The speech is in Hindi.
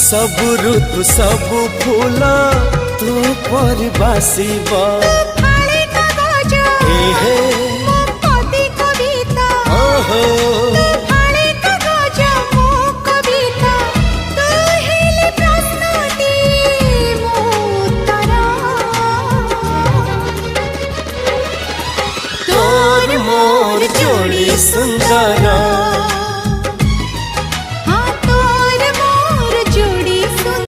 सब ऋतु सब फूल तू पर बासिबा फाळे कागज एहे मो पदी कविता ओहो फाळे कागज मो कविता तू हेली प्रश्नटी मो उत्तर तोर मोर जोड़ी सुंदर